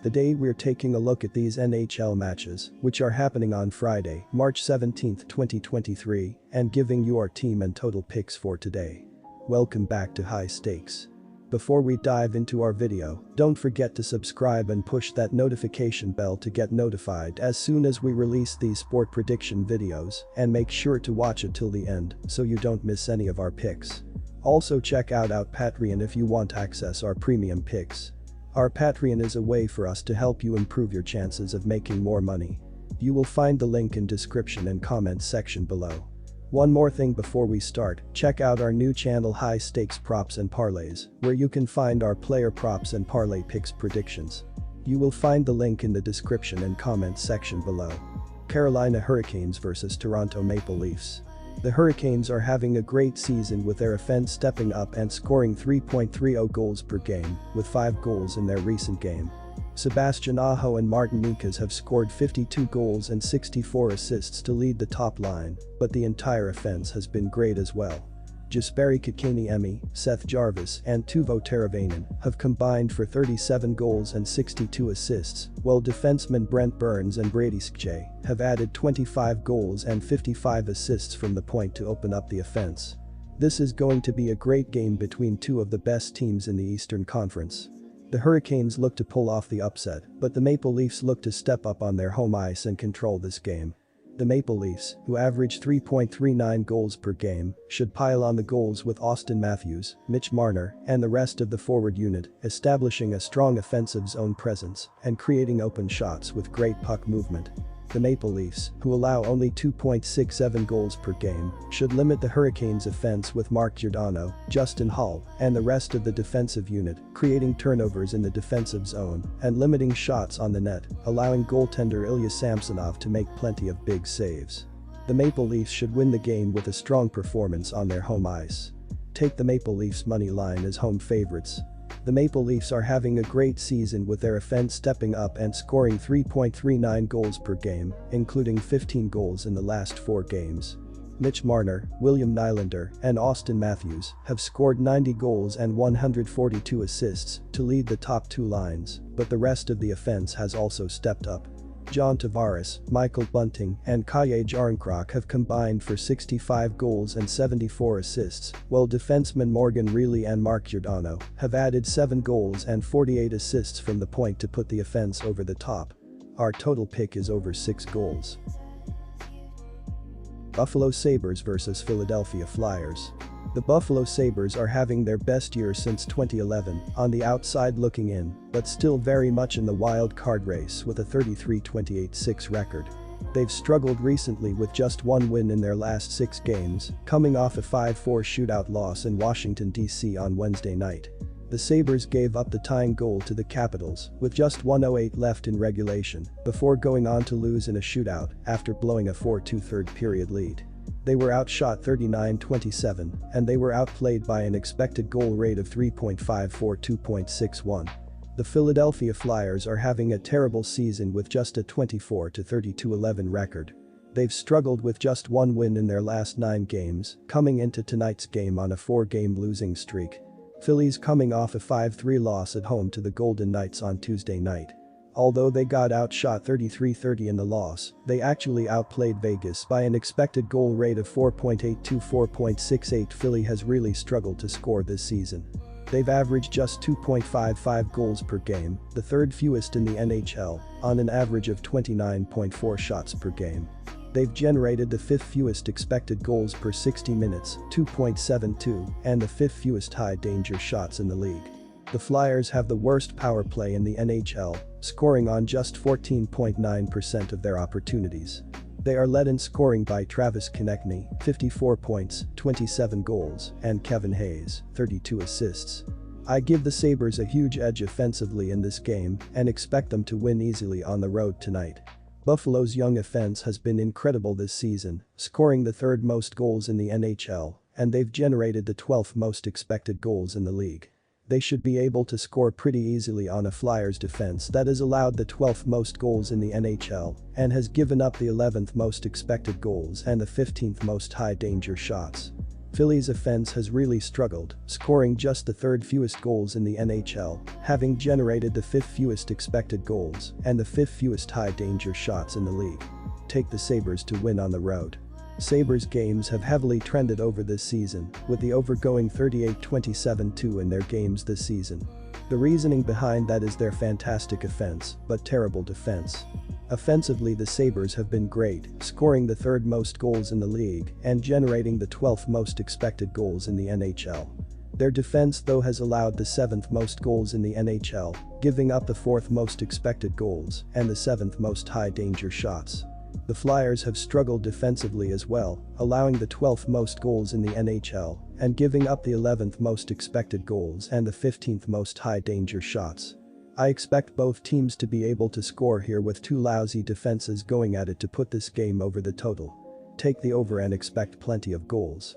Today we're taking a look at these NHL matches, which are happening on Friday, March 17, 2023, and giving you our team and total picks for today. Welcome back to High Stakes. Before we dive into our video, don't forget to subscribe and push that notification bell to get notified as soon as we release these sport prediction videos, and make sure to watch it till the end so you don't miss any of our picks. Also check out our Patreon if you want to access our premium picks. Our Patreon is a way for us to help you improve your chances of making more money. You will find the link in description and comments section below. One more thing before we start, check out our new channel High Stakes Props and Parlays, where you can find our player props and parlay picks predictions. You will find the link in the description and comments section below. Carolina Hurricanes vs Toronto Maple Leafs. The Hurricanes are having a great season with their offense stepping up and scoring 3.30 goals per game, with 5 goals in their recent game. Sebastian Aho and Martin Necas have scored 52 goals and 64 assists to lead the top line, but the entire offense has been great as well. Jesperi Kotkaniemi, Seth Jarvis and Teuvo Teravainen have combined for 37 goals and 62 assists, while defensemen Brent Burns and Brady Skjei have added 25 goals and 55 assists from the point to open up the offense. This is going to be a great game between two of the best teams in the Eastern Conference. The Hurricanes look to pull off the upset, but the Maple Leafs look to step up on their home ice and control this game. The Maple Leafs, who average 3.39 goals per game, should pile on the goals with Austin Matthews, Mitch Marner, and the rest of the forward unit, establishing a strong offensive zone presence and creating open shots with great puck movement. The Maple Leafs, who allow only 2.67 goals per game, should limit the Hurricanes' offense with Mark Giordano, Justin Holl, and the rest of the defensive unit, creating turnovers in the defensive zone and limiting shots on the net, allowing goaltender Ilya Samsonov to make plenty of big saves. The Maple Leafs should win the game with a strong performance on their home ice. Take the Maple Leafs money line as home favorites. The Maple Leafs are having a great season with their offense stepping up and scoring 3.39 goals per game, including 15 goals in the last 4 games. Mitch Marner, William Nylander, and Austin Matthews have scored 90 goals and 142 assists to lead the top 2 lines, but the rest of the offense has also stepped up. John Tavares, Michael Bunting, and Kaje Jarnkrok have combined for 65 goals and 74 assists, while defensemen Morgan Rielly and Mark Giordano have added 7 goals and 48 assists from the point to put the offense over the top. Our total pick is over 6 goals. Buffalo Sabres vs Philadelphia Flyers. The Buffalo Sabres are having their best year since 2011, on the outside looking in, but still very much in the wild card race with a 33-28-6 record. They've struggled recently with just 1 win in their last 6 games, coming off a 5-4 shootout loss in Washington, D.C. on Wednesday night. The Sabres gave up the tying goal to the Capitals with just 1:08 left in regulation, before going on to lose in a shootout after blowing a 4-2 third period lead. They were outshot 39-27, and they were outplayed by an expected goal rate of 3.542.61. The Philadelphia Flyers are having a terrible season with just a 24-32-11 record. They've struggled with just 1 win in their last 9 games, coming into tonight's game on a 4-game losing streak. Philly's coming off a 5-3 loss at home to the Golden Knights on Tuesday night. Although they got outshot 33-30 in the loss, they actually outplayed Vegas by an expected goal rate of 4.82-4.68. Philly has really struggled to score this season. They've averaged just 2.55 goals per game, the 3rd fewest in the NHL, on an average of 29.4 shots per game. They've generated the 5th fewest expected goals per 60 minutes, 2.72, and the 5th fewest high danger shots in the league. The Flyers have the worst power play in the NHL, scoring on just 14.9% of their opportunities. They are led in scoring by Travis Konecny, 54 points, 27 goals, and Kevin Hayes, 32 assists. I give the Sabres a huge edge offensively in this game and expect them to win easily on the road tonight. Buffalo's young offense has been incredible this season, scoring the 3rd most goals in the NHL, and they've generated the 12th most expected goals in the league. They should be able to score pretty easily on a Flyers defense that has allowed the 12th most goals in the NHL and has given up the 11th most expected goals and the 15th most high danger shots. Philly's offense has really struggled, scoring just the third fewest goals in the NHL, having generated the fifth fewest expected goals and the fifth fewest high-danger shots in the league. Take the Sabres to win on the road. Sabres games have heavily trended over this season, with the over going 38-27-2 in their games this season. The reasoning behind that is their fantastic offense, but terrible defense. Offensively, the Sabres have been great, scoring the third most goals in the league and generating the 12th most expected goals in the NHL. Their defense, though, has allowed the 7th most goals in the NHL, giving up the 4th most expected goals and the 7th most high-danger shots. The Flyers have struggled defensively as well, allowing the 12th most goals in the NHL and giving up the 11th most expected goals and the 15th most high-danger shots. I expect both teams to be able to score here, with two lousy defenses going at it to put this game over the total. Take the over and expect plenty of goals.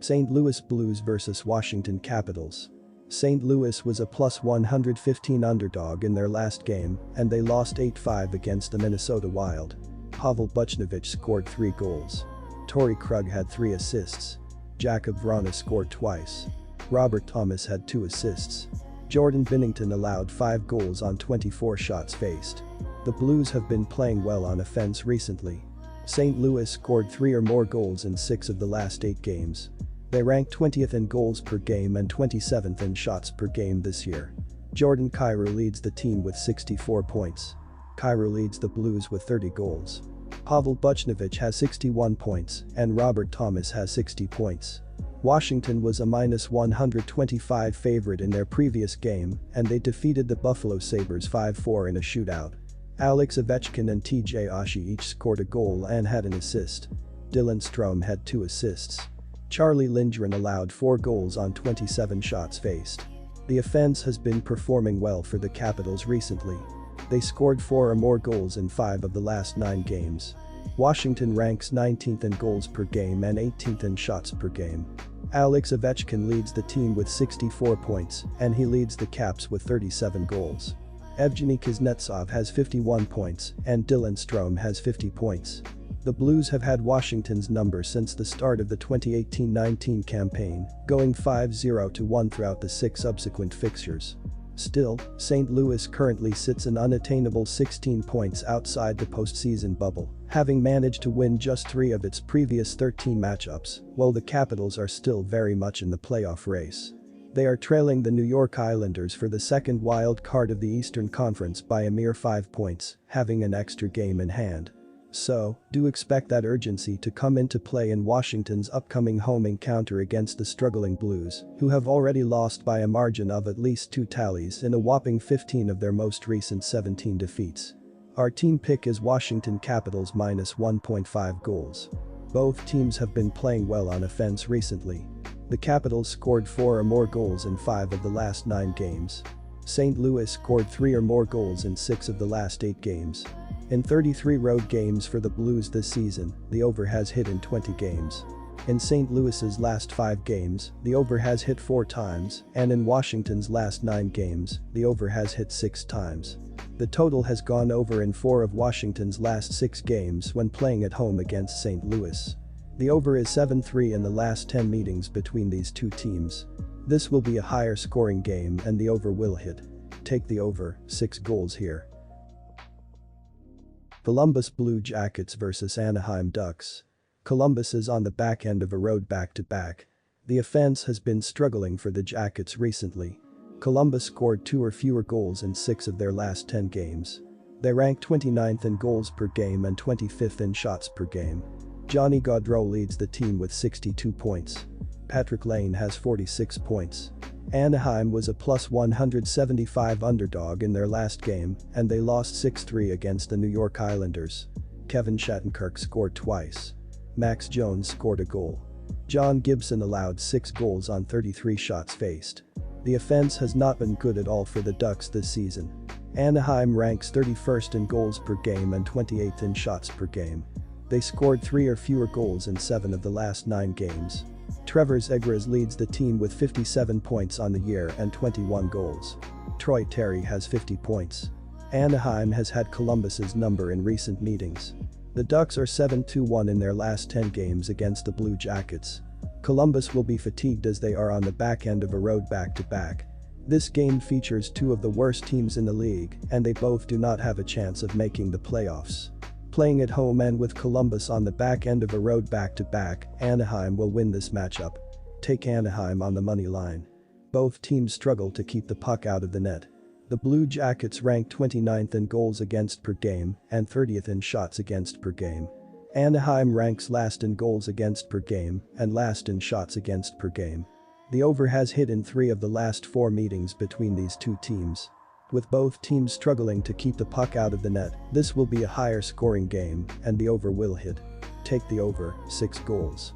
St. Louis Blues vs Washington Capitals. St. Louis was a +115 underdog in their last game, and they lost 8-5 against the Minnesota Wild. Pavel Buchnevich scored 3 goals. Torrey Krug had 3 assists. Jakub Vrana scored twice. Robert Thomas had 2 assists. Jordan Binnington allowed 5 goals on 24 shots faced. The Blues have been playing well on offense recently. St. Louis scored 3 or more goals in 6 of the last 8 games. They rank 20th in goals per game and 27th in shots per game this year. Jordan Kyrou leads the team with 64 points. Kyrou leads the Blues with 30 goals. Pavel Buchnevich has 61 points and Robert Thomas has 60 points. Washington was a -125 favorite in their previous game, and they defeated the Buffalo Sabres 5-4 in a shootout. Alex Ovechkin and TJ Oshie each scored a goal and had an assist. Dylan Strome had 2 assists. Charlie Lindgren allowed 4 goals on 27 shots faced. The offense has been performing well for the Capitals recently. They scored 4 or more goals in 5 of the last 9 games. Washington ranks 19th in goals per game and 18th in shots per game. Alex Ovechkin leads the team with 64 points, and he leads the Caps with 37 goals. Evgeny Kuznetsov has 51 points, and Dylan Strome has 50 points. The Blues have had Washington's number since the start of the 2018-19 campaign, going 5-0-1 throughout the 6 subsequent fixtures. Still, St. Louis currently sits an unattainable 16 points outside the postseason bubble, having managed to win just 3 of its previous 13 matchups, while the Capitals are still very much in the playoff race. They are trailing the New York Islanders for the second wild card of the Eastern Conference by a mere 5 points, having an extra game in hand. So, do expect that urgency to come into play in Washington's upcoming home encounter against the struggling Blues, who have already lost by a margin of at least 2 tallies in a whopping 15 of their most recent 17 defeats. Our team pick is Washington Capitals -1.5 goals. Both teams have been playing well on offense recently. The Capitals scored 4 or more goals in 5 of the last 9 games. St. Louis scored 3 or more goals in 6 of the last 8 games. In 33 road games for the Blues this season, the over has hit in 20 games. In St. Louis's last 5 games, the over has hit 4 times, and in Washington's last 9 games, the over has hit 6 times. The total has gone over in 4 of Washington's last 6 games when playing at home against St. Louis. The over is 7-3 in the last 10 meetings between these two teams. This will be a higher scoring game and the over will hit. Take the over, 6 goals here. Columbus Blue Jackets vs Anaheim Ducks. Columbus is on the back end of a road back-to-back. The offense has been struggling for the Jackets recently. Columbus scored 2 or fewer goals in 6 of their last 10 games. They rank 29th in goals per game and 25th in shots per game. Johnny Gaudreau leads the team with 62 points. Patrick Lane has 46 points. Anaheim was a +175 underdog in their last game, and they lost 6-3 against the New York Islanders. Kevin Shattenkirk scored twice. Max Jones scored a goal. John Gibson allowed 6 goals on 33 shots faced. The offense has not been good at all for the Ducks this season. Anaheim ranks 31st in goals per game and 28th in shots per game. They scored 3 or fewer goals in 7 of the last 9 games. Trevor Zegras leads the team with 57 points on the year and 21 goals. Troy Terry has 50 points. Anaheim has had Columbus's number in recent meetings. The Ducks are 7-1 in their last 10 games against the Blue Jackets. Columbus will be fatigued as they are on the back end of a road back-to-back. This game features two of the worst teams in the league, and they both do not have a chance of making the playoffs. Playing at home and with Columbus on the back end of a road back-to-back, Anaheim will win this matchup. Take Anaheim on the money line. Both teams struggle to keep the puck out of the net. The Blue Jackets rank 29th in goals against per game and 30th in shots against per game. Anaheim ranks last in goals against per game and last in shots against per game. The over has hit in 3 of the last 4 meetings between these two teams. With both teams struggling to keep the puck out of the net, this will be a higher scoring game and the over will hit. Take the over, 6 goals.